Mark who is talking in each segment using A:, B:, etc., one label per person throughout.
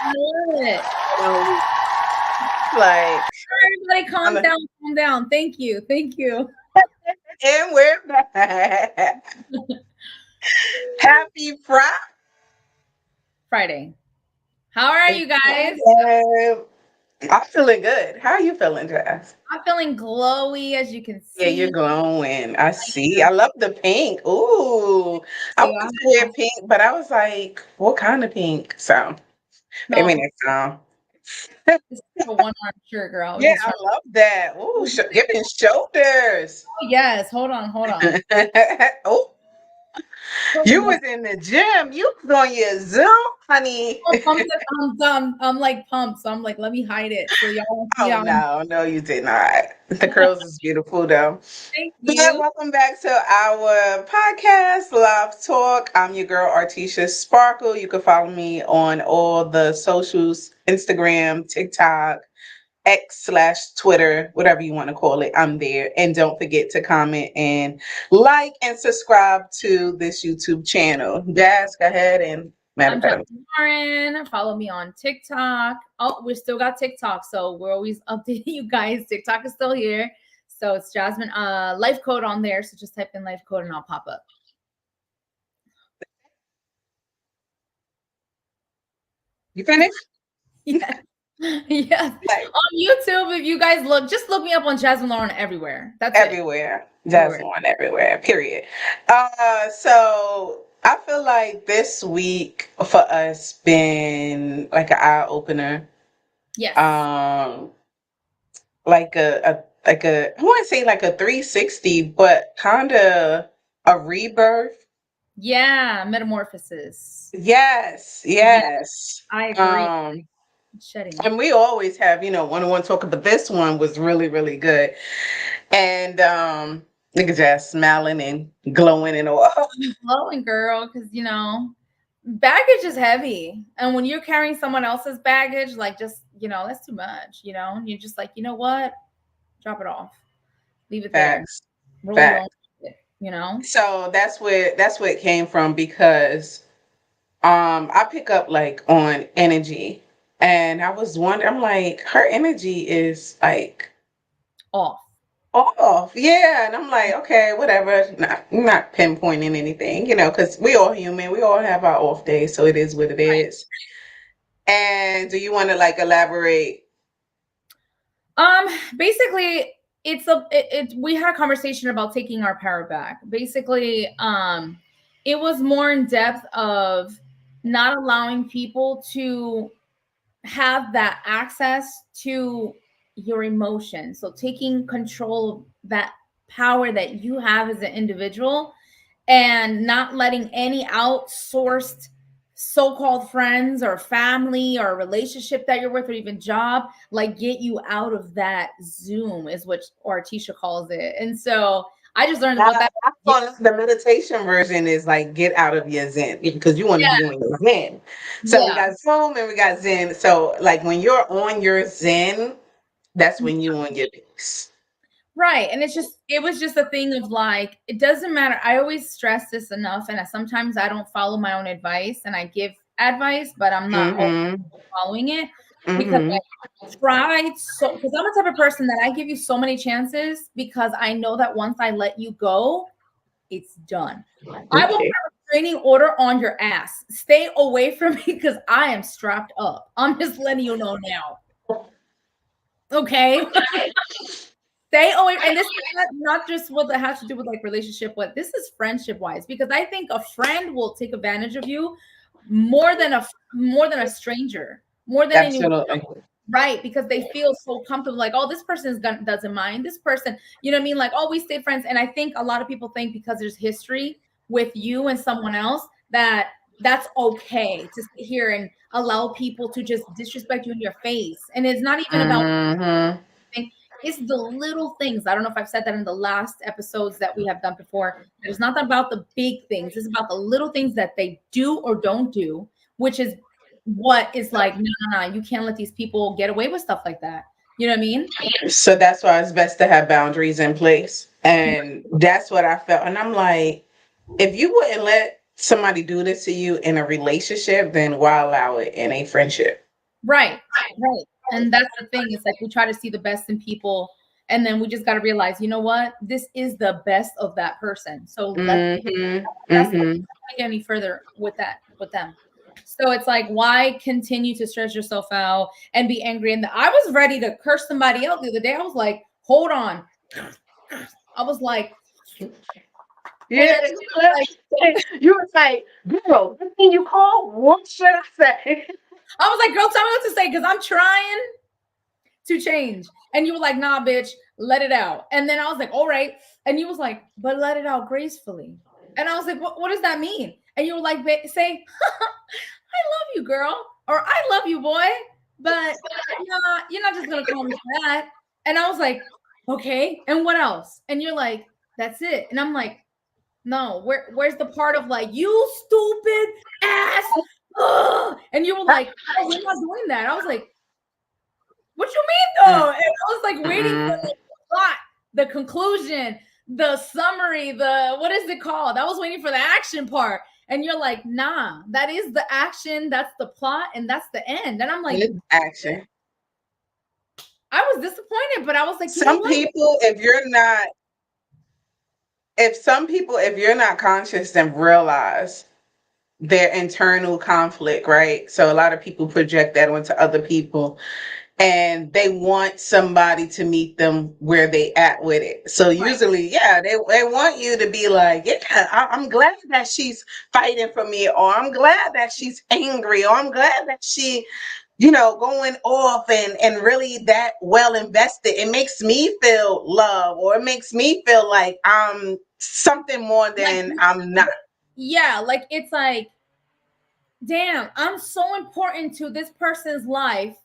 A: love it.
B: Um, like,
A: Everybody calm down, calm down. Thank you. Thank you.
B: and we're back. Happy
A: Friday. How are you guys?
B: Friday. I'm feeling good. How are you feeling, Jazz?
A: I'm feeling glowy, as you can
B: Yeah, you're
A: see.
B: glowing. I see. I love the pink. Ooh. I
A: So
B: wanted
A: I'm
B: to wear pink, but I was like, what kind of pink? So maybe
A: no,
B: next time.
A: this is a one-arm shirt, girl. We're
B: Yeah,
A: just
B: I
A: trying.
B: love that. Ooh, giving shoulders.
A: Oh, yes, hold on, hold on.
B: Oh,
A: Hold
B: you
A: on.
B: was in the gym. You was on your Zoom, honey.
A: I'm pumped. I'm done. I'm like pumped. So I'm like, let me hide it so y'all won't see
B: Oh
A: how I'm.
B: no, no, you did not. The curls is beautiful though.
A: Thank
B: But
A: you.
B: welcome back to our podcast, Live Talk. I'm your girl, Artisha Sparkle. You can follow me on all the socials, Instagram, TikTok, X/Twitter, whatever you want to call it. I'm there. And don't forget to comment and like and subscribe to this YouTube channel. Jazz, go ahead and matter
A: I'm
B: of fact.
A: Jasmine Lauren. Follow me on TikTok. Oh, we still got TikTok, so we're always updating you guys. TikTok is still here. So it's Jasmine life code on there. So just type in life code and I'll pop up.
B: You finished?
A: Yes. Yes.
B: Like
A: On YouTube, if you guys just look me up on Jasmine Lauren everywhere. That's it.
B: everywhere. Jazz
A: Everywhere.
B: one everywhere. Period. So I feel like this week for us been like an eye opener.
A: Yes.
B: Um like a I want to say like a 360, but kind of a rebirth.
A: Yeah. Metamorphosis.
B: Yes,
A: Yeah,
B: yes.
A: I agree.
B: Um
A: Shedding.
B: and we always have, one-on-one talking, but this one was really, really good. And nigga just smiling and glowing and all.
A: Glowing girl, because baggage is heavy, and when you're carrying someone else's baggage, like, just, that's too much. You're just like, you know what, drop it off, leave it there,
B: Facts.
A: roll your own
B: Facts.
A: shit.
B: So that's where it came from because I pick up like on energy, and I was wondering, I'm like, her energy is like
A: Off.
B: off. Yeah. And I'm like, okay, whatever. Not pinpointing anything, because we all human. We all have our off days. So it is what it is. And do you want to like elaborate?
A: Basically, we had a conversation about taking our power back. Basically, it was more in depth of not allowing people to have that access to your emotions. So taking control of that power that you have as an individual, and not letting any outsourced so-called friends or family or relationship that you're with, or even job, like, get you out of that Zoom, is what Artisha calls it. And so I just learned what that.
B: I thought the meditation version is like get out of your zen because you want to
A: Yeah,
B: be on your zen. So we
A: yeah.
B: got Zoom and we got Zen. So like when you're on your zen, that's when you on your peace.
A: Right. And it was just a thing of like, it doesn't matter. I always stress this enough. And sometimes I don't follow my own advice, and I give advice, but I'm not always
B: Mm-hmm.
A: following it, because
B: Mm-hmm.
A: I tried because I'm the type of person that I give you so many chances, because I know that once I let you go, it's done. I will put
B: Okay.
A: a restraining order on your ass. Stay away from me, because I am strapped up. I'm just letting you know now. Okay. Stay away. And this is not just what that has to do with like relationship, but this is friendship wise, because I think a friend will take advantage of you more than a stranger, more than anyone.
B: Absolutely.
A: Right, because they feel so comfortable, like, oh, this person doesn't mind this person, you know what I mean, like, oh, we stayed friends. And I think a lot of people think, because there's history with you and someone else, that that's okay to sit here and allow people to just disrespect you in your face. And it's not even about
B: Mm-hmm.
A: thing. It's the little things. I don't know if I've said that in the last episodes that we have done before. It's not about the big things. It's about the little things that they do or don't do, which is what is like, no, no, no, you can't let these people get away with stuff like that. You know what I mean?
B: So that's why it's best to have boundaries in place. And that's what I felt. And I'm like, if you wouldn't let somebody do this to you in a relationship, then why allow it in a friendship?
A: Right, right. And that's the thing. It's like we try to see the best in people, and then we just got to realize, you know what? This is the best of that person. So
B: Mm-hmm.
A: that's
B: Mm-hmm.
A: not get any further with that with them. So it's like, why continue to stress yourself out and be angry? And I was ready to curse somebody out the other day. I was like, hold on. I was like, and
B: Yeah,
A: then like
B: you was like, girl, what can you call? What should I say?
A: I was like, girl, tell me what to say because I'm trying to change. And you were like, nah, bitch, let it out. And then I was like, all right. And you was like, but let it out gracefully. And I was like, what does that mean? And you were like, say, I love you, girl, or I love you, boy, but you're not just gonna call me that. And I was like, okay, and what else? And you're like, that's it. And I'm like, no, where's the part of like, you stupid ass? Ugh. And you were like, oh, we're not doing that. I was like, what you mean though? And I was like waiting for
B: Mm-mm.
A: the plot, the conclusion, the summary, the what is it called? I was waiting for the action part. And you're like, nah, that is the action, that's the plot, and that's the end. And I'm like,
B: It's action.
A: I was disappointed, but I was like, you know
B: Some
A: what?
B: people, if you're not conscious and realize their internal conflict, right? So a lot of people project that onto other people, and they want somebody to meet them where they at with it. So
A: Right,
B: usually, yeah, they want you to be like, yeah, I'm glad that she's fighting for me, or I'm glad that she's angry, or I'm glad that she, going off and really that well invested. It makes me feel love, or it makes me feel like I'm something more
A: like,
B: than I'm not.
A: yeah, like it's like, damn, I'm so important to this person's life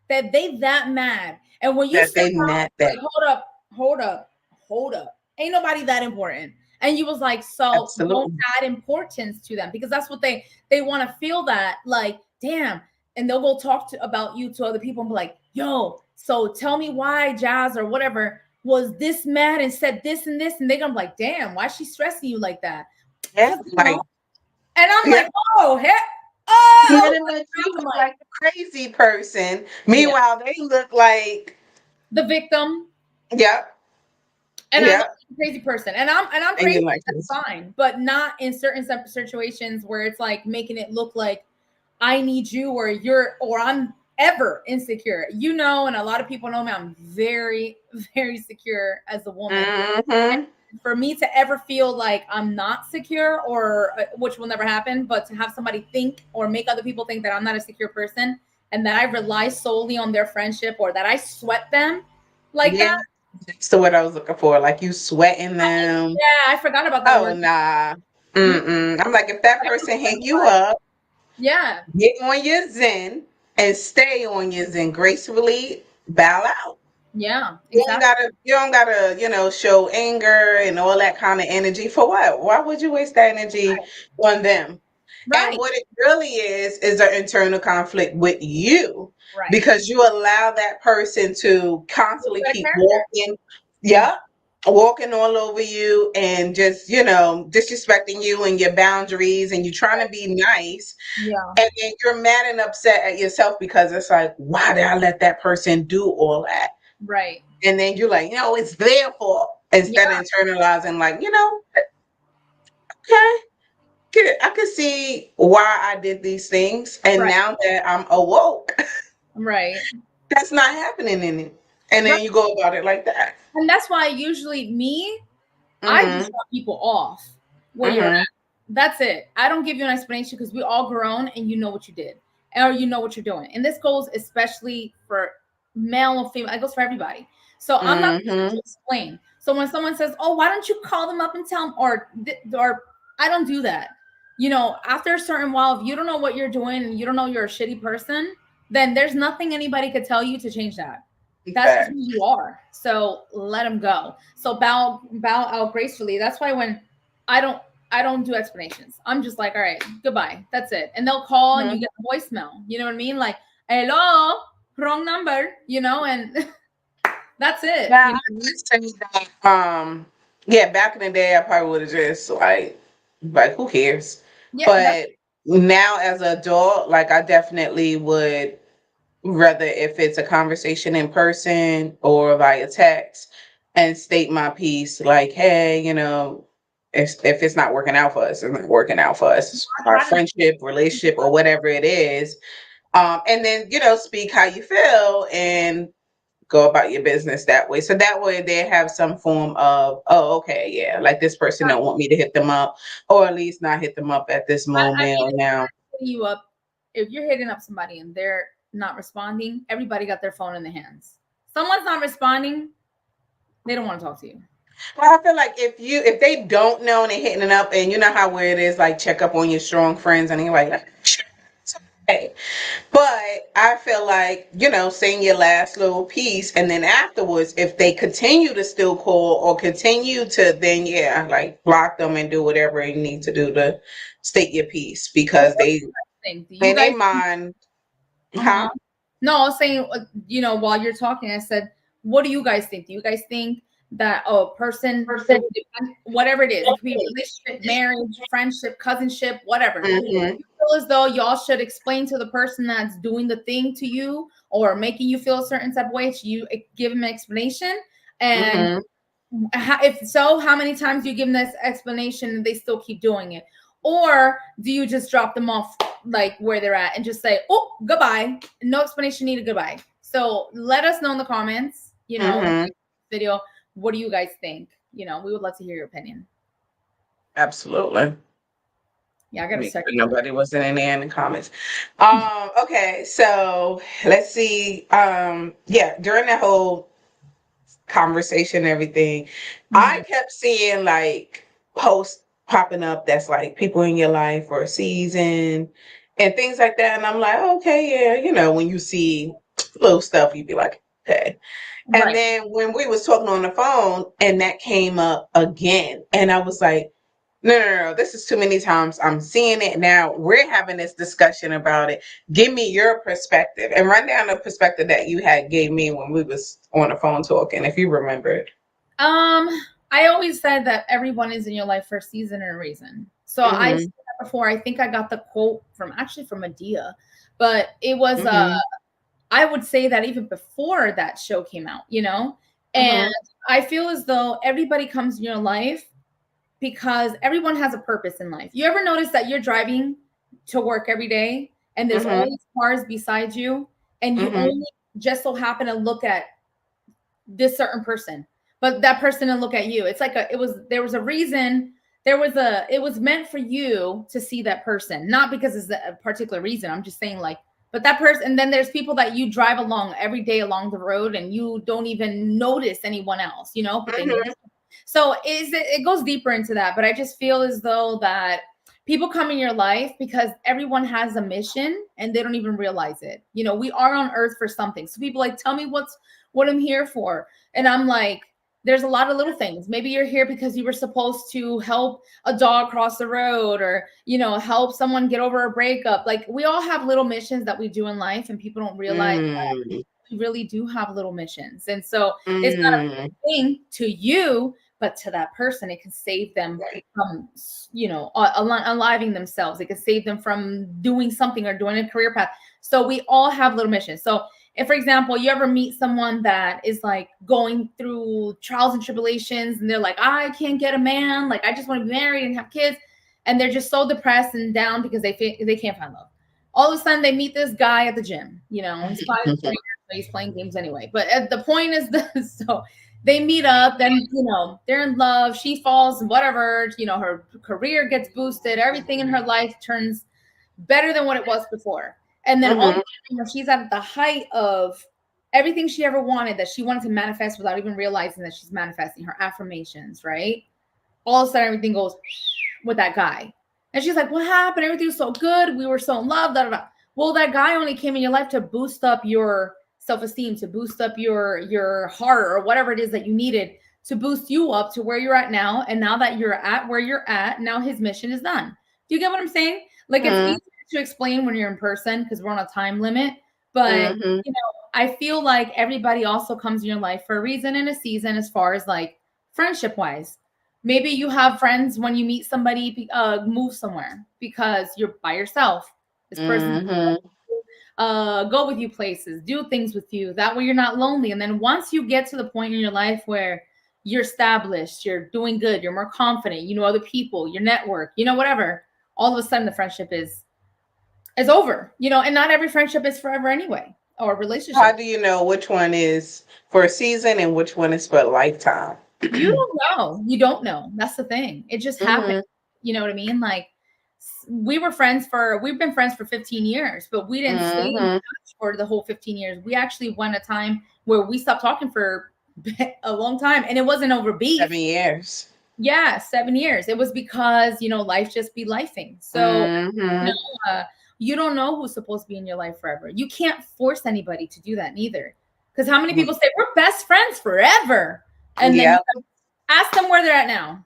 A: that they that mad. And when you
B: That
A: step
B: they
A: out,
B: met that.
A: like, hold up. Ain't nobody that important. And you was like, so don't
B: Absolutely.
A: add importance to them because that's what they want to feel that like, damn. And they'll go talk about you to other people and be like, yo, so tell me why Jazz or whatever was this mad and said this and this. And they're gonna be like, damn, why is she stressing you like that?
B: Yeah,
A: Because
B: like,
A: and I'm
B: yeah.
A: like, oh, heck,
B: And
A: oh,
B: then it makes you
A: I'm
B: look
A: like,
B: like a crazy person.
A: yeah,
B: Meanwhile, they look like,
A: the victim,
B: yep,
A: and I look
B: yep.
A: like a crazy person, and I'm
B: And
A: crazy.
B: you're like
A: That's
B: this.
A: fine, but not in certain situations where it's like making it look like I need you or I'm ever insecure. And a lot of people know me. I'm very, very secure as a woman.
B: Mm-hmm.
A: For me to ever feel like I'm not secure or which will never happen, but to have somebody think or make other people think that I'm not a secure person and that I rely solely on their friendship or that I sweat them like
B: Yeah.
A: that.
B: That's the word I was looking for. Like you sweating them.
A: Yeah, I forgot about that
B: Oh,
A: word.
B: nah.
A: Mm,
B: Mm-mm. I'm like, if that person hit you up,
A: yeah,
B: get on your zen and stay on your zen gracefully, bow out.
A: yeah,
B: You don't
A: exactly.
B: gotta, show anger and all that kind of energy for what? Why would you waste that energy on them? And
A: Right,
B: what it really is an internal conflict with you
A: right.
B: because you allow that person to constantly
A: Better
B: keep
A: character.
B: walking,
A: Yeah,
B: yeah, walking all over you and just, disrespecting you and your boundaries, and you're trying to be nice.
A: yeah,
B: And then you're mad and upset at yourself because it's like, why did I let that person do all that?
A: right.
B: And then you're like, it's their fault. Instead
A: Yeah,
B: of internalizing, like, okay, good. I could see why I did these things. And
A: right,
B: now that I'm awoke,
A: right,
B: that's not happening in it. And
A: right.
B: then you go about it like that.
A: And that's why usually I just
B: Mm-hmm.
A: shut people off where you're at.
B: Mm-hmm.
A: That's it. I don't give you an explanation because we all grown and you know what you did or you know what you're doing. And this goes especially for male and female. It goes for everybody. So I'm not going
B: Mm-hmm.
A: to explain. So when someone says, "Oh, why don't you call them up and tell them?" or I don't do that. After a certain while, if you don't know what you're doing and you don't know you're a shitty person, then there's nothing anybody could tell you to change that. That's just
B: Fact.
A: who you are. So let them go. So bow out gracefully. That's why when I don't I don't do explanations. I'm just like, all right, goodbye. That's it. And they'll call and you
B: Mhm.
A: get a voicemail. You know what I mean? Like, hello, wrong number, and that's it.
B: Yeah, I would say that. Yeah, back in the day, I probably would have just like, who cares?
A: Yeah, that's
B: But now, as an adult, like, I definitely would whether if it's a conversation in person or via text, and state my piece like, hey, if it's not working out for us, it's not working out for us, our
A: How
B: friendship, relationship, or whatever it is. And then, speak how you feel and go about your business that way. So that way they have some form of, oh, okay, yeah, like this person don't want me to hit them up, or at least not hit them up at this
A: I
B: moment
A: mean,
B: or now.
A: hitting you up, if you're hitting up somebody and they're not responding, everybody got their phone in their hands. Someone's not responding, they don't want to talk to you.
B: Well, I feel like if they don't know and they're hitting it up, and you know how where it is, like check up on your strong friends, and you're like, it's okay. But I feel like, saying your last little piece, and then afterwards, if they continue to still call or continue to, then yeah, like block them and do whatever you need to do to state your piece,
A: But
B: because
A: what
B: they,
A: do you guys think? Do you
B: in their
A: guys?
B: mind,
A: Uh-huh.
B: huh?
A: No, I was saying, while you're talking, I said, what do you guys think? Do you guys think that a person, whatever it is, it could be relationship, marriage, friendship, cousinship, whatever,
B: Mm-hmm.
A: you feel as though y'all should explain to the person that's doing the thing to you or making you feel a certain type of way, you give them an explanation? And
B: Mm-hmm.
A: if so, how many times do you give them this explanation and they still keep doing it? Or do you just drop them off like where they're at and just say, oh, goodbye, no explanation needed, goodbye? So let us know in the comments,
B: Mm-hmm.
A: video, what do you guys think? We would love to hear your opinion.
B: Absolutely.
A: Yeah, I gotta
B: Make
A: check.
B: sure nobody wasn't in there in the comments. Okay, so let's see. Yeah, during that whole conversation and everything, I kept seeing like posts popping up that's like people in your life for a season and things like that. And I'm like, okay, yeah, when you see little stuff, you'd be like, okay. And
A: Right.
B: then when we was talking on the phone and that came up again, and I was like, no, no, no, this is too many times. I'm seeing it now. We're having this discussion about it. Give me your perspective and run down the perspective that you had gave me when we was on the phone talking, if you remember.
A: Um, I always said that everyone is in your life for a season and a reason. So I
B: Mm-hmm.
A: said that before. I think I got the quote from Medea, but it was
B: Mm-hmm.
A: I would say that even before that show came out, and
B: Mm-hmm.
A: I feel as though everybody comes in your life because everyone has a purpose in life. You ever notice that you're driving to work every day and there's all
B: Mm-hmm.
A: these cars beside you, and you
B: Mm-hmm.
A: only just so happen to look at this certain person, but that person didn't look at you. It's like there was a reason. It was meant for you to see that person, not because it's a particular reason. I'm just saying, like, but that person, and then there's people that you drive along every day along the road and you don't even notice anyone else, but they notice. So it goes deeper into that, but I just feel as though that people come in your life because everyone has a mission and they don't even realize it. We are on earth for something. So people like, tell me what I'm here for. And I'm like, there's a lot of little things. Maybe you're here because you were supposed to help a dog cross the road, or, help someone get over a breakup. Like, we all have little missions that we do in life, and people don't realize
B: Mm-hmm.
A: we really do have little missions. And so it's not a
B: Mm-hmm.
A: thing to you, but to that person, it can save them
B: Right.
A: from, unaliving themselves. It can save them from doing something or doing a career path. So we all have little missions. So if, for example, you ever meet someone that is like going through trials and tribulations and they're like, I can't get a man, like I just want to be married and have kids, and they're just so depressed and down because they can't find love. All of a sudden they meet this guy at the gym. He's 5'3", so he's playing games anyway. But the point is this: so they meet up, then they're in love. She falls and whatever. Her career gets boosted. Everything in her life turns better than what it was before. And then all of
B: Mm-hmm.
A: a sudden, when she's at the height of everything she ever wanted, that she wanted to manifest without even realizing that she's manifesting, her affirmations, right? All of a sudden everything goes with that guy. And she's like, what happened? Everything was so good. We were so in love. Da, da, da. Well, that guy only came in your life to boost up your self-esteem, to boost up your heart, or whatever it is that you needed to boost you up to where you're at now. And now that you're at where you're at, now his mission is done. Do you get what I'm saying? Like, it's easier to explain when you're in person because we're on a time limit. But
B: Mm-hmm.
A: I feel like everybody also comes in your life for a reason and a season, as far as like friendship wise. Maybe you have friends when you meet somebody, move somewhere because you're by yourself. This person
B: Mm-hmm.
A: go with you places, do things with you. That way you're not lonely. And then once you get to the point in your life where you're established, you're doing good, you're more confident, you know other people, your network, whatever, all of a sudden the friendship is over, and not every friendship is forever anyway, or
B: How
A: relationship.
B: do you know which one is for a season and which one is for a lifetime?
A: You don't know. You don't know. That's the thing. It just happened.
B: Mm-hmm.
A: You know what I mean? Like we've been friends for 15 years, but we didn't stay in
B: Mm-hmm.
A: touch for the whole 15 years. We actually went a time where we stopped talking for a long time, and it wasn't over beef.
B: 7 years.
A: Yeah, 7 years. It was because, life just be lifing. So, you
B: Mm-hmm.
A: know, you don't know who's supposed to be in your life forever. You can't force anybody to do that neither. Because how many people say we're best friends forever? And then you
B: Yep.
A: ask them where they're at now.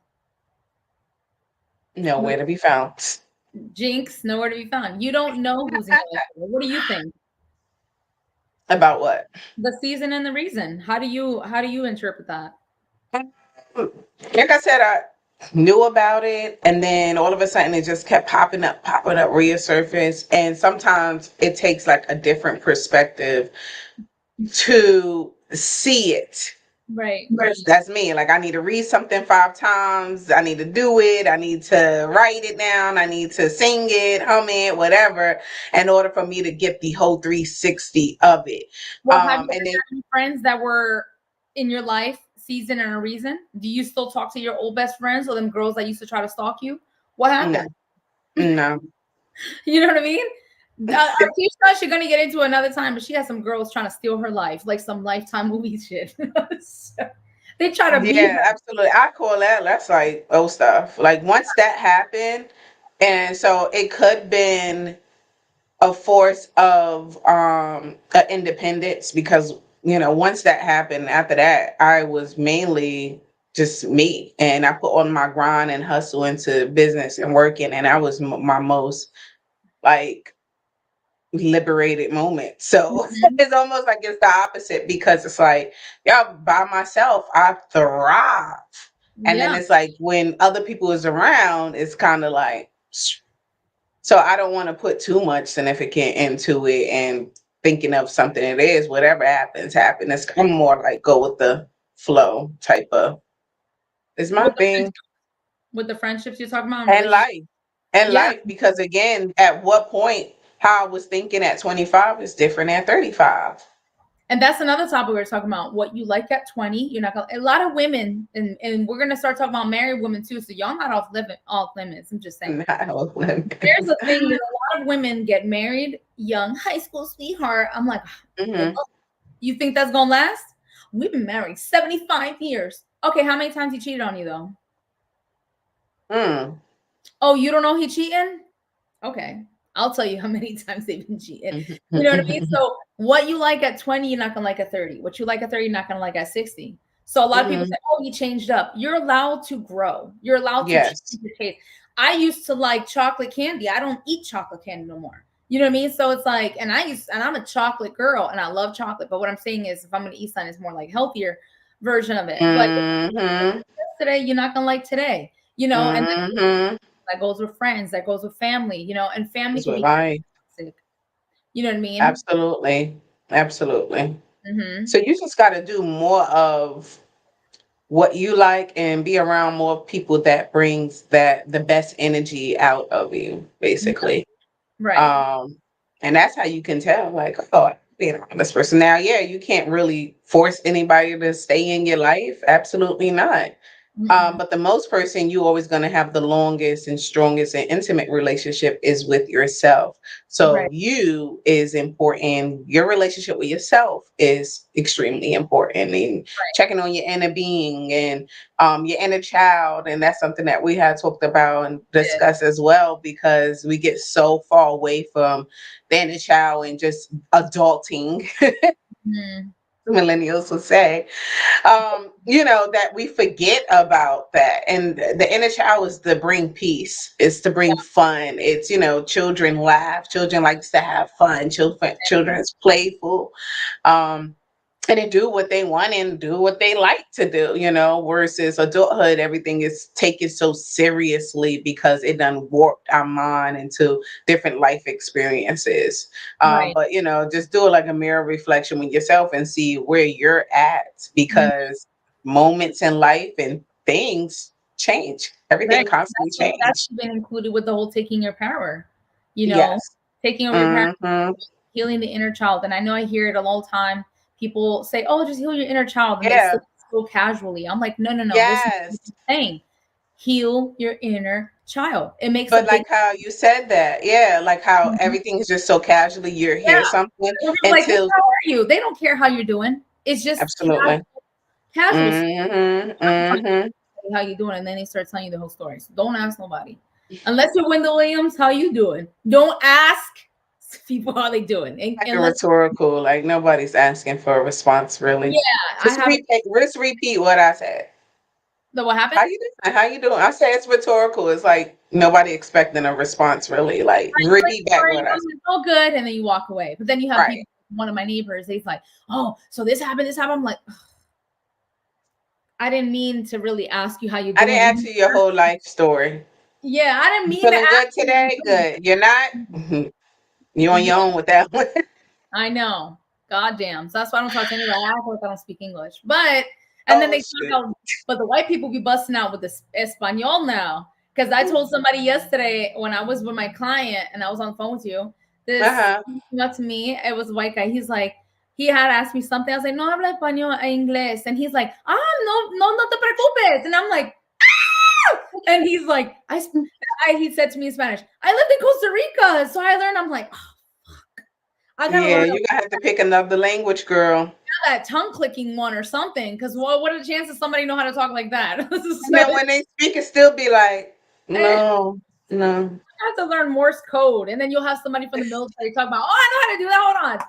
B: Nowhere to be found.
A: Jinx, nowhere to be found. You don't know who's in your life forever. What do you think?
B: About what?
A: The season and the reason. How do you interpret that?
B: Like I said, I knew about it, and then all of a sudden it just kept popping up, resurface. And sometimes it takes like a different perspective to see it.
A: Right.
B: That's me. Like I need to read something 5 times. I need to do it. I need to write it down. I need to sing it, hum it, whatever, in order for me to get the whole 360 of it.
A: Well, have you ever
B: And then
A: had any friends that were in your life, season and a reason? Do you still talk to your old best friends or them girls that used to try to stalk you? What
B: no,
A: happened?
B: no.
A: You know what I mean? Artisha, she's gonna get into another time, but she has some girls trying to steal her life, like some Lifetime movie shit. So, they try to be
B: Yeah, absolutely. I call that's like old stuff. Like once that happened, and so it could been a force of independence because once that happened, after that I was mainly just me, and I put on my grind and hustle into business and working, and that was my most like liberated moment. So
A: Mhm.
B: it's almost like it's the opposite because it's like, yeah, by myself, I thrive. And then
A: Yeah.
B: it's like when other people is around, it's kind of like, so I don't want to put too much significant into it and thinking of something it is, whatever happens, happen. It's kind of more like go with the flow type of, is my
A: With the
B: thing.
A: with the friendships you're talking about in
B: And
A: relationships.
B: life. And
A: Yeah.
B: life, because again, at what point, how I was thinking at 25 is different at 35.
A: And that's another topic we are talking about. What you like at 20, you're not gonna. A lot of women, and we're gonna start talking about married women too. So y'all not off limits. I'm just saying.
B: Not all women.
A: There's a thing that a lot of women get married young, high school sweetheart. I'm like, good
B: Mhm.
A: luck. You think that's gonna last? We've been married 75 years. Okay, how many times he cheated on you though?
B: Mm.
A: Oh, you don't know he cheating? Okay. I'll tell you how many times they've been cheating.
B: Mhm.
A: You know what I mean? So what you like at 20, you're not gonna like at 30. What you like at 30, you're not gonna like at 60. So a lot of people
B: Mhm.
A: say, oh, you changed up. You're allowed to grow. You're allowed to change
B: Yes.
A: your taste. I used to like chocolate candy. I don't eat chocolate candy no more. You know what I mean? So it's like, and I'm a chocolate girl and I love chocolate. But what I'm saying is if I'm gonna eat something, it's more like healthier version of it. Like
B: Mhm.
A: today, you're not gonna like today, and
B: Mhm.
A: that goes with friends, that goes with family, and family
B: That's
A: can
B: what
A: be
B: I
A: toxic. You know what I mean?
B: absolutely. Absolutely.
A: Hmm.
B: So you just got to do more of what you like and be around more people that brings that the best energy out of you, basically.
A: Right.
B: Um, and that's how you can tell, like, oh, I'm being around this person. Now, yeah, you can't really force anybody to stay in your life. Absolutely not.
A: Mm-mm.
B: But the most person you always going to have the longest and strongest and intimate relationship is with yourself. So
A: Right.
B: you is important. Your relationship with yourself is extremely important. And checking on your inner being and your inner child. And that's something that we had talked about and
A: Yeah.
B: discussed as well, because we get so far away from the inner child and just adulting,
A: Mhm.
B: millennials would say, that we forget about that. And the inner child is to bring peace, it's to bring fun. It's, children laugh, children likes to have fun, children is playful. Um, and then do what they want and do what they like to do, versus adulthood, everything is taken so seriously because it done warped our mind into different life experiences.
A: Right.
B: But, just do it like a mirror reflection with yourself and see where you're at,
A: Mhm.
B: because moments in life and things change. Everything
A: Right.
B: constantly
A: That's
B: change.
A: been included with the whole taking your power, you know,
B: Yes.
A: taking over your power,
B: Hmm.
A: healing the inner child. And I know I hear it a long time. People say, "Oh, just heal your inner child," and they say
B: Yeah.
A: it so casually. I'm like, no, no, no. Listen to what
B: Yes.
A: I'm saying. Heal your inner child. It makes a
B: But
A: big.
B: like how you said that, yeah, like how
A: Mhm.
B: everything is just so casually, you're
A: Yeah.
B: here something
A: We're like, "Hey,
B: until
A: how are you?" They don't care how you're doing. It's just
B: absolutely.
A: casual.
B: Hmm. Hmm.
A: How you doing? And then they start telling you the whole story. So don't ask nobody. Unless you're Wendell Williams, how you doing? Don't ask people how they doing.
B: Like a
A: Unless,
B: rhetorical, like nobody's asking for a response really.
A: yeah, I
B: Just
A: have
B: repeat, just repeat what I said.
A: the what
B: How
A: happened?
B: you doing? How you doing? I say it's rhetorical. It's like nobody expecting a response really. Like
A: Like,
B: repeat back
A: sorry,
B: what I said.
A: it's all good, and then you walk away. But then you have
B: Right.
A: people. One of my neighbors, he's like, "Oh, so this happened, this happened." I'm like, "Ugh, I didn't mean to really ask you how you
B: I didn't
A: doing.
B: ask you your whole life story.
A: Yeah, I didn't
B: You
A: mean to
B: feeling
A: ask
B: good
A: you how
B: today?
A: you
B: Good. You're not? Mhm. You on
A: doing.
B: your own with that one.
A: I know. God damn. So that's why I don't talk to anybody. I act like I don't speak English. But and then
B: Oh
A: they talk
B: shit.
A: about, but the white people be busting out with this Espanol now. Because I told somebody yesterday when I was with my client and I was on the phone with you, this
B: Uh-huh.
A: came up to me. It was a white guy. He's like, he had asked me something. I was like, no habla español, inglés. And he's like, no te preocupes. And I'm like, ah! And he's like, he said to me in Spanish, I lived in Costa Rica. So I learned, I'm like, oh, I gotta
B: Yeah,
A: learn
B: you gotta have to pick another language, girl.
A: that tongue clicking one or something. Because what are the chances somebody know how to talk like that?
B: And then when they speak, it still be like,
A: I
B: no, no.
A: have to learn Morse code, and then you'll have somebody from the military talk about, oh, I know how to do that. Hold on.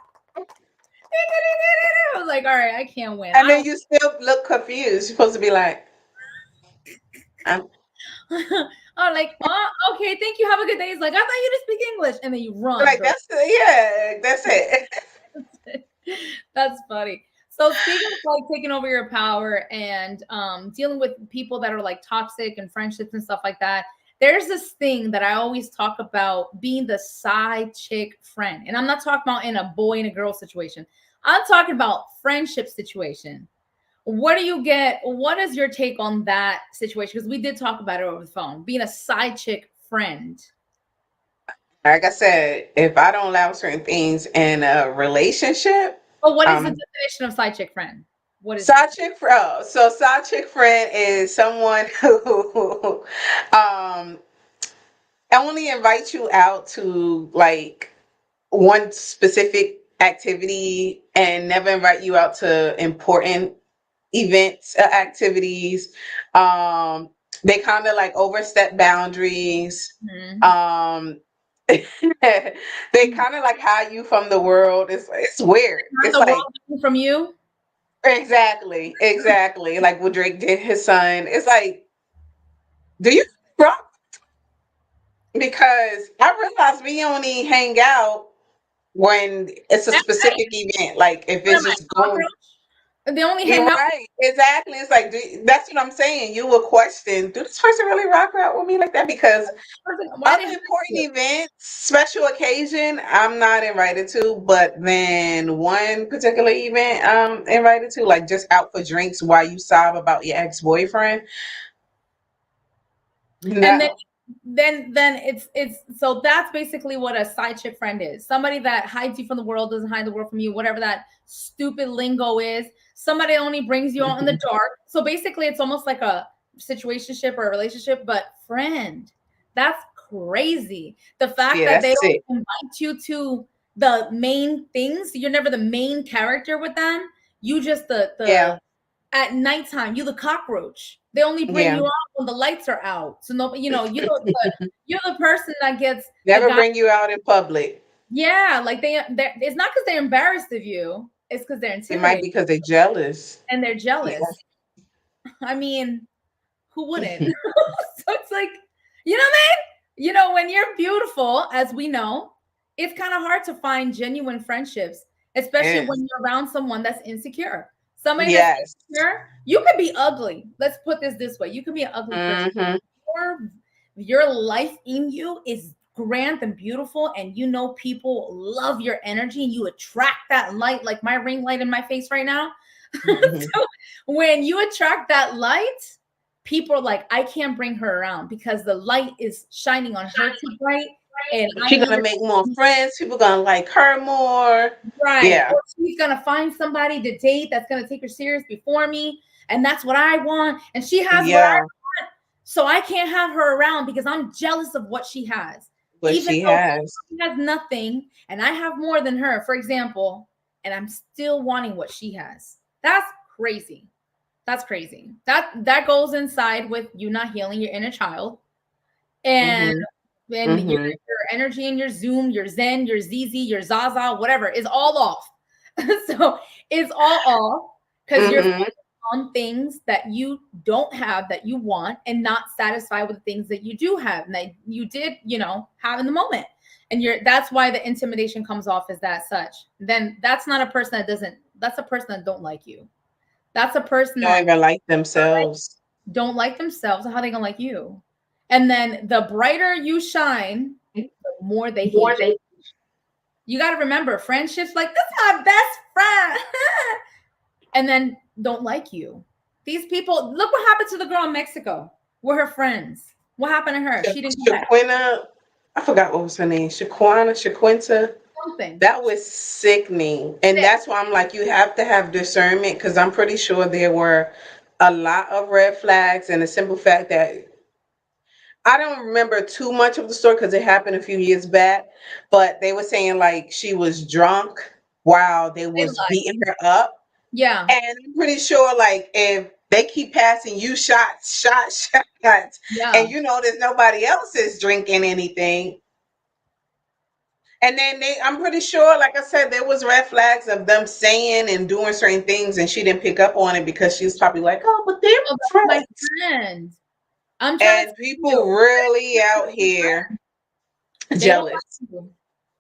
A: I was like, all right, I can't win.
B: And then you still look confused. You're supposed to be like, I'm
A: I'm like, oh, okay, thank you. Have a good day. He's like, I thought you didn't speak English, and then you run,
B: like,
A: girl.
B: that's it.
A: That's funny. So speaking of like taking over your power and dealing with people that are like toxic and friendships and stuff like that, there's this thing that I always talk about being the side chick friend. And I'm not talking about in a boy and a girl situation. I'm talking about friendship situation. What do you get? What is your take on that situation? Because we did talk about it over the phone, being a side chick friend.
B: Like I said, if I don't allow certain things in a relationship,
A: But what is the
B: um,
A: definition of side chick friend? What is it?
B: side chick friend. Oh, so side chick friend is someone who only invites you out to like one specific activity and never invite you out to important events, activities. Um, they kind of like overstep boundaries.
A: Mhm.
B: Um, they kind of like hide you from the world. It's weird.
A: Not
B: It's
A: the
B: like
A: world from you.
B: exactly like what Drake did his son. It's like, do you rock? Because I realize we only hang out when it's a
A: Am I?
B: specific event. Like if
A: What
B: it's
A: am I?
B: just going.
A: Cockroach? They only
B: You're
A: hang out.
B: right. Exactly. It's like that's what I'm saying. You will question, do this person really rock out with me like that? Because
A: Why
B: other
A: they?
B: important events, special occasion, I'm not invited to. But then one particular event I'm invited to, like just out for drinks while you sob about your ex-boyfriend.
A: And then
B: No.
A: then it's so that's basically what a side chick friend is. Somebody that hides you from the world, doesn't hide the world from you, whatever that stupid lingo is. Somebody only brings you out in the
B: Mhm.
A: dark. So basically it's almost like a situationship or a relationship, but friend. That's crazy. The fact
B: Yeah,
A: that they
B: that's
A: don't
B: sick.
A: invite you to the main things, you're never the main character with them. You just the
B: Yeah.
A: at nighttime, you the cockroach. They only bring
B: Yeah.
A: you out when the lights are out. So no, you're the person that gets the
B: Never
A: guy.
B: bring you out in public.
A: Yeah, like it's not because they're embarrassed of you. It's because they're
B: It might
A: intimidated
B: be because they're jealous.
A: and they're
B: Yeah.
A: jealous. I mean, who wouldn't? So it's like, you know what I mean? When you're beautiful, as we know, it's kind of hard to find genuine friendships. especially
B: Yes.
A: when you're around someone that's insecure. Somebody that's
B: Yes.
A: insecure, you could be ugly. Let's put this way. You could be an ugly person.
B: Mm-hmm.
A: Your life in you is grand and beautiful, and you know people love your energy and you attract that light, like my ring light in my face right now.
B: Mm-hmm.
A: So when you attract that light, people are like, I can't bring her around because the light is shining on her too bright. And I
B: She's
A: need
B: gonna
A: her
B: make more
A: to
B: friends. People gonna like her more.
A: right.
B: Yeah.
A: Or she's gonna find somebody to date that's gonna take her serious before me. And that's what I want. And she has what I
B: Yeah.
A: want. So I can't have her around because I'm jealous of what she has.
B: What
A: Even
B: she
A: though
B: has.
A: she has nothing and I have more than her, for example, and I'm still wanting what she has. That's crazy. That's crazy. That goes inside with you not healing your inner child and
B: Mm-hmm.
A: then
B: Mm-hmm.
A: your energy and your Zoom, your Zen, your ZZ, your Zaza, whatever is all off. So it's all off because you're
B: Mm-hmm.
A: on things that you don't have that you want and not satisfied with the things that you do have and that you did, have in the moment. And that's why the intimidation comes off as that such. Then that's not a person that's a person that don't like you. That's a person
B: Don't
A: that
B: even like themselves.
A: don't like themselves. How they gonna like you? And then the brighter you shine, the more they
B: More
A: hate you.
B: they
A: You got to remember, friendships like this is my best friend, and then don't like you. These people, look what happened to the girl in Mexico. We're her friends. What happened to her? She didn't come back.
B: Shaquina, I forgot what was her name. Shaquinta.
A: Something.
B: That was sickening. And
A: Sick.
B: that's why I'm like, you have to have discernment because I'm pretty sure there were a lot of red flags and the simple fact that I don't remember too much of the story because it happened a few years back, but they were saying like she was drunk while they
A: They
B: was
A: lied.
B: beating her up.
A: Yeah.
B: And I'm pretty sure like if they keep passing you shots, and
A: Yeah.
B: you know there's nobody else is drinking anything, and then I'm pretty sure, like I said, there was red flags of them saying and doing certain things, and she didn't pick up on it because she was probably like, "Oh, but they're
A: Oh, that's my
B: friends."
A: friend. I'm trying to
B: And
A: tell
B: people
A: you,
B: really out here
A: they don't
B: jealous.
A: like you.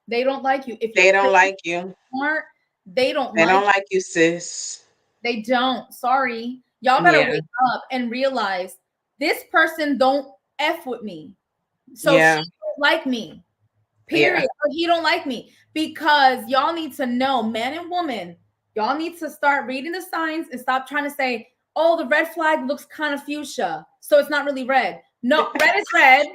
A: They don't like you. If you're
B: They don't
A: pretty
B: like you.
A: smart, they don't
B: They
A: like
B: don't like you, sis.
A: They don't. Sorry. Y'all better
B: Yeah,
A: wake up and realize this person don't F with me. So she
B: yeah,
A: don't like me.
B: yeah.
A: Period. Or he don't like me. Because y'all need to know, man and woman, y'all need to start reading the signs and stop trying to say, oh, the red flag looks kind of fuchsia. So it's not really red. No, red is red.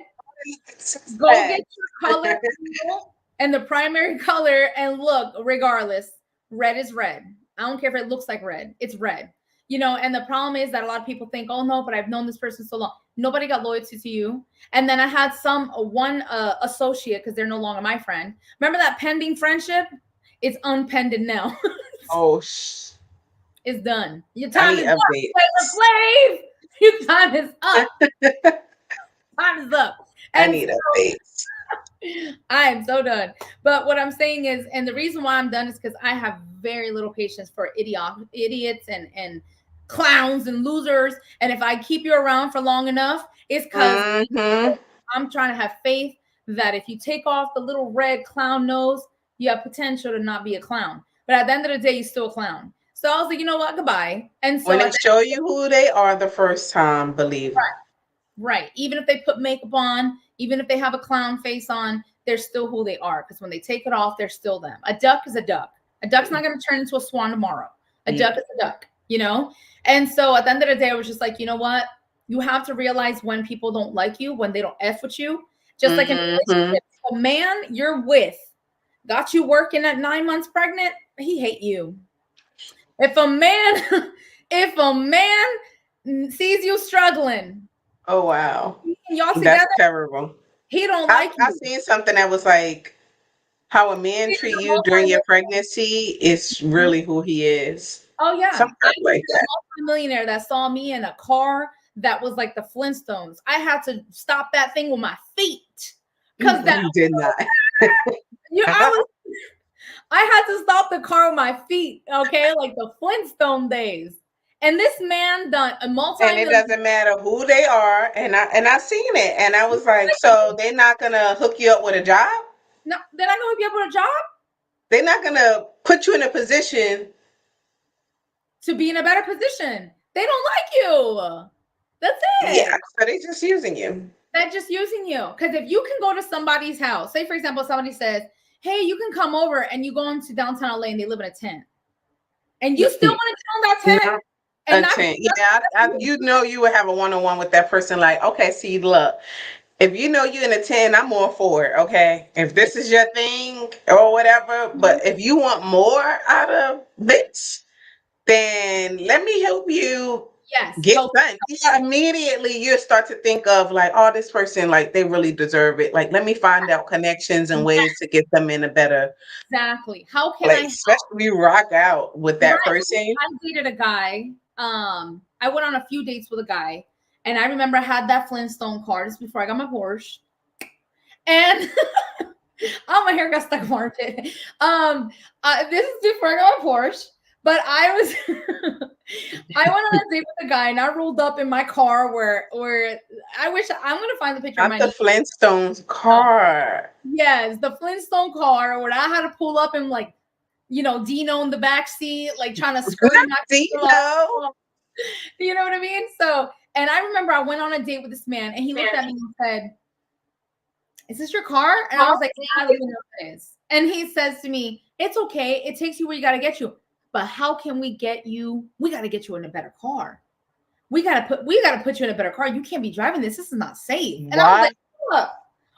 A: Go get your color wheel and the primary color and look, regardless, red is red. I don't care if it looks like red, it's red. And the problem is that a lot of people think, oh no, but I've known this person so long. Nobody got loyalty to you. And then I had one associate, because they're no longer my friend. Remember that pending friendship? It's unpended now.
B: Oh,
A: It's done. Your
B: I
A: time
B: need
A: is up,
B: updates.
A: Taylor Slave. Your time is up. Time is up.
B: I
A: And
B: need updates.
A: I am so done. But what I'm saying is, and the reason why I'm done is because I have very little patience for idiots and clowns and losers. And if I keep you around for long enough, it's because
B: Mm-hmm.
A: I'm trying to have faith that if you take off the little red clown nose, you have potential to not be a clown. But at the end of the day, you're still a clown. So I was like, you know what? Goodbye. And
B: When
A: so
B: they show you who they are the first time, believe them.
A: right. Even if they put makeup on, even if they have a clown face on, they're still who they are. Because when they take it off, they're still them. A duck is a duck. A duck's not going to turn into a swan tomorrow. A duck is a duck. And so at the end of the day, I was just like, you know what? You have to realize when people don't like you, when they don't F with you. Just like in a
B: Mm-hmm.
A: relationship, a man you're with got you working at 9 months pregnant, he hate you. If a man, if a man sees you struggling,
B: Oh wow,
A: y'all
B: that's
A: together,
B: terrible.
A: he don't
B: I
A: like
B: I
A: you.
B: seen something that was like how a man
A: He's
B: treat
A: a
B: you during your
A: multi-millionaire.
B: pregnancy is really who he is.
A: Oh yeah,
B: Some
A: I
B: crap like
A: dated a multi-millionaire that saw me in a car that was like the Flintstones. I had to stop that thing with my feet because
B: that.
A: that
B: You did not.
A: you I was I had to stop the car with my feet. Okay, like the Flintstone days. And this man done a
B: And it
A: multi-million.
B: doesn't matter who they are. And I seen it, and I was like, so they're not gonna hook you up with a job?
A: No, they're not going to be able to job.
B: They're not gonna put you in a position
A: to be in a better position. They don't like you. That's it.
B: Yeah, so they're just using you.
A: They're just using you. Because if you can go to somebody's house, say for example, somebody says, "Hey, you can come over," and you go into downtown LA and they live in a tent, and you still want to tell that tent, and not
B: Yeah, you know you would have a one-on-one with that person. Like, okay, see, look, if you know you in a 10, I'm all for it. Okay, if this is your thing or whatever, but if you want more out of this, then let me help you
A: yes,
B: get
A: help.
B: done. Yeah, immediately you start to think of like, oh, this person, like they really deserve it. Like, let me find out connections and ways to get them in a better
A: Exactly. How can I
B: place.
A: help?
B: Especially you rock out with that person.
A: I dated a guy. I went on a few dates with a guy, and I remember I had that Flintstone car just before I got my Porsche, and oh, my hair got stuck in my armpit. This is before I got my Porsche, but I was I went on a date with a guy, and I rolled up in my car where I wish I'm gonna find the picture of
B: Not
A: my
B: the Flintstones car.
A: yes, the Flintstone car where I had to pull up and like, Dino in the back seat, like trying to skirt my
B: Dino.
A: you know what I mean? So, and I remember I went on a date with this man, and he looked at me and said, "Is this your car?" And I was like, "Yeah, let me know what it is." And he says to me, "It's okay. It takes you where you got to get you. But how can we get you? We got to get you in a better car. We got to put you in a better car. You can't be driving this. This is not safe." And I was like, "Look,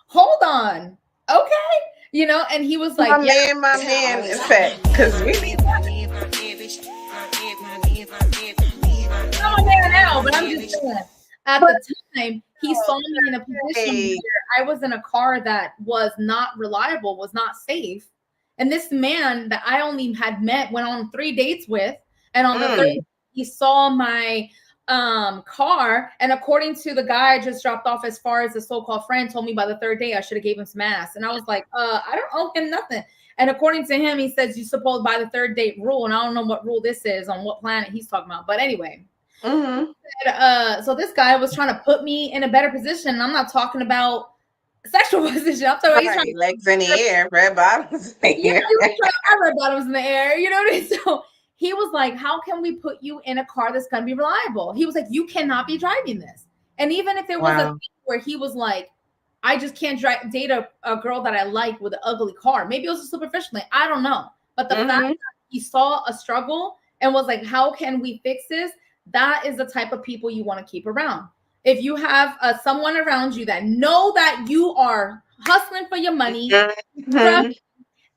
A: hold on. Okay." And he was like,
B: My man, in fact, because we
A: I'm a man now, but I'm just saying, at the time, he saw me in a position where I was in a car that was not reliable, was not safe. And this man that I only had went on 3 dates with, and on the third, he saw my car, and according to the guy I just dropped off as far as the so-called friend, told me by the 3rd day I should have gave him some ass. And I was like, I don't owe him nothing. And according to him, he says you're supposed by the 3rd date rule, and I don't know what rule this is on what planet he's talking about. But anyway, so this guy was trying to put me in a better position. And I'm not talking about sexual position. I'm talking about
B: legs in the air, red bottoms in the air.
A: he was trying to have red bottoms in the air. You know what I mean? So he was like, "How can we put you in a car that's going to be reliable?" He was like, "You cannot be driving this." And even if it was a thing where he was like, "I just can't date a girl that I like with an ugly car." Maybe it was superficially. I don't know. But the fact that he saw a struggle and was like, "How can we fix this?" That is the type of people you want to keep around. If you have someone around you that know that you are hustling for your money,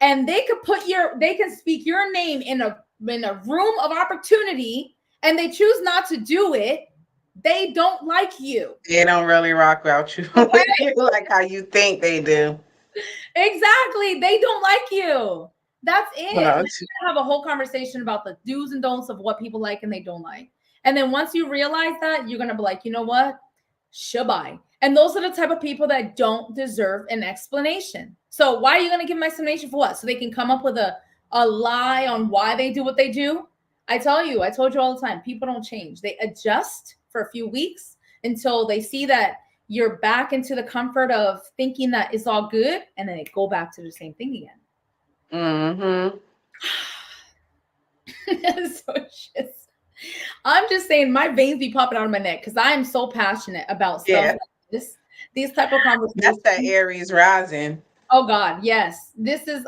A: and they can speak your name in a room of opportunity, and they choose not to do it, they don't like you.
B: They don't really rock out you like how you think they do.
A: Exactly. They don't like you. That's it. We're gonna have a whole conversation about the do's and don'ts of what people like and they don't like. And then once you realize that, you're gonna be like, you know what? Shabai. And those are the type of people that don't deserve an explanation. So why are you gonna give them an explanation for what? So they can come up with a lie on why they do what they do? I told you all the time, people don't change. They adjust for a few weeks until they see that you're back into the comfort of thinking that it's all good, and then they go back to the same thing again. So I'm just saying my veins be popping out of my neck because I am so passionate about stuff like this. These type of conversations.
B: That's that Aries rising.
A: Oh God, yes. This is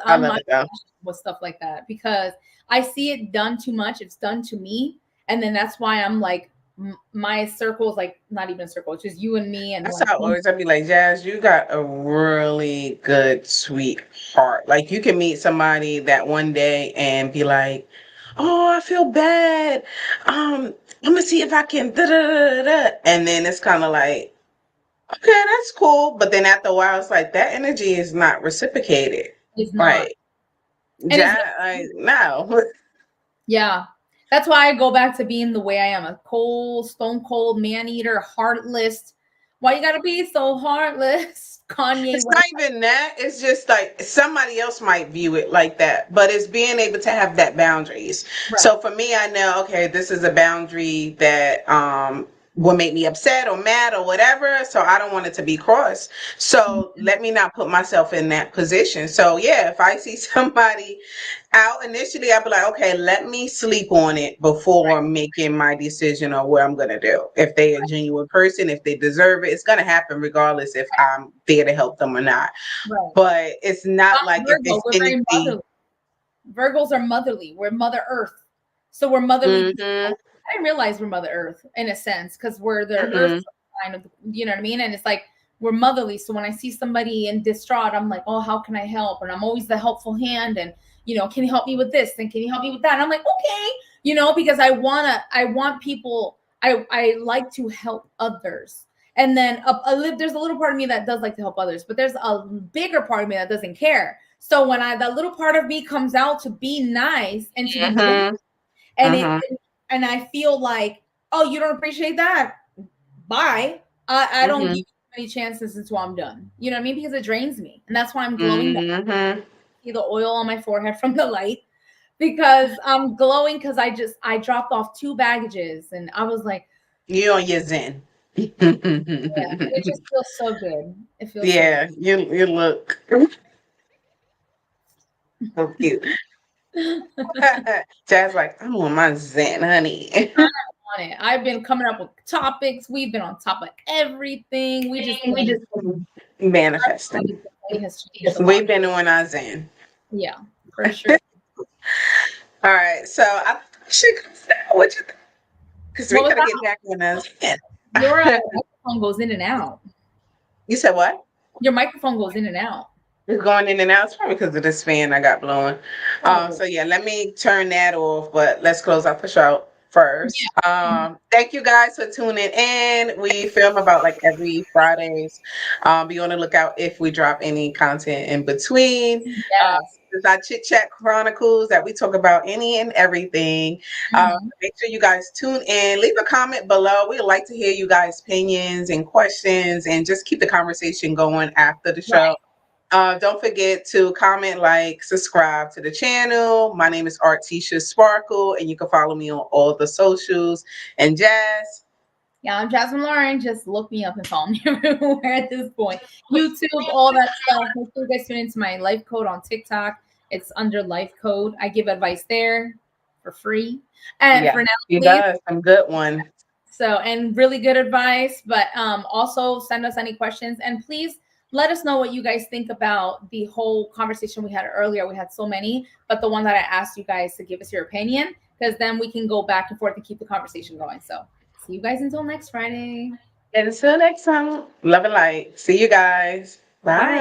A: with stuff like that because I see it done too much. It's done to me, and then that's why I'm like, my circle is like not even a circle. It's just you and me. And
B: that's how always I'd be like, Jazz, you got a really good, sweet heart. Like you can meet somebody that one day and be like, "Oh, I feel bad. I'm gonna see if I can da da da da," and then it's kind of like, okay, that's cool. But then after a while, it's like that energy is not reciprocated.
A: It's not.
B: Right. No.
A: Yeah. That's why I go back to being the way I am, a cold, stone cold man eater, heartless. Why you gotta be so heartless, Kanye?
B: It's not even that. It's just like somebody else might view it like that, but it's being able to have that boundaries. Right. So for me, I know, okay, this is a boundary that will make me upset or mad or whatever. So I don't want it to be crossed. So let me not put myself in that position. So yeah, if I see somebody out initially, I'd be like, okay, let me sleep on it before making my decision on what I'm gonna do. If they're a genuine person, if they deserve it, it's gonna happen regardless if I'm there to help them or not.
A: Right.
B: But it's not like if
A: Virgo,
B: it's
A: we're very
B: anything.
A: motherly. Virgos are motherly. We're Mother Earth. So we're motherly people.
B: Mm-hmm,
A: I didn't realize we're Mother Earth in a sense because we're the Earth
B: mm-hmm,
A: sign of, you know what I mean? And it's like we're motherly. So when I see somebody in distraught, I'm like, oh, how can I help? And I'm always the helpful hand. And can you help me with this? And can you help me with that? And I'm like, okay, because I want people. I like to help others. And then there's a little part of me that does like to help others, but there's a bigger part of me that doesn't care. So when that little part of me comes out to be nice and to be good,
B: mm-hmm,
A: and
B: mm-hmm,
A: and I feel like, oh, you don't appreciate that, bye. I don't give
B: mm-hmm,
A: you any chances until I'm done. You know what I mean? Because it drains me, and that's why I'm glowing.
B: mm-hmm.
A: See the oil on my forehead from the light because I'm glowing because I dropped off 2 baggages, and I was like,
B: You on your zen.
A: yeah, it just feels so good. It feels so
B: Yeah, you look so cute.
A: good.
B: Jazz like, I'm on my zen, honey.
A: On it. I've been coming up with topics. We've been on top of everything. We just been
B: Manifesting.
A: it has changed a lot.
B: We've been on our zen.
A: Yeah, for sure.
B: All right, so I should come down. What you think? Because we
A: What was
B: gotta
A: that?
B: get back on our zen.
A: Your microphone goes in and out.
B: You said what?
A: Your microphone goes in and out.
B: It's going in and out. It's probably because of this fan I got blowing.
A: Oh,
B: So yeah, let me turn that off. But let's close out the show first.
A: yeah.
B: Thank you guys for tuning in. We film about like every Fridays. Be on the lookout if we drop any content in between.
A: Yes.
B: This is our Chit Chat Chronicles that we talk about any and everything.
A: Mhm.
B: Make sure you guys tune in. Leave a comment below. We'd like to hear you guys' opinions and questions, and just keep the conversation going after the show.
A: Right.
B: Don't forget to comment, like, subscribe to the channel. My name is ArtishaSparkle, and you can follow me on all the socials. And Jazz.
A: Yeah, I'm Jasmine Lauren. Just look me up and follow me everywhere at this point. YouTube, all that stuff. Make sure you guys tune into my life code on TikTok. It's under life code. I give advice there for free. And
B: Yeah,
A: for now,
B: he
A: please.
B: does some good one.
A: So, and really good advice, but also send us any questions, and please let us know what you guys think about the whole conversation we had earlier. We had so many, but the one that I asked you guys to give us your opinion, because then we can go back and forth and keep the conversation going. So see you guys until next Friday.
B: And until next time, love and light. See you guys. Bye.
A: Bye.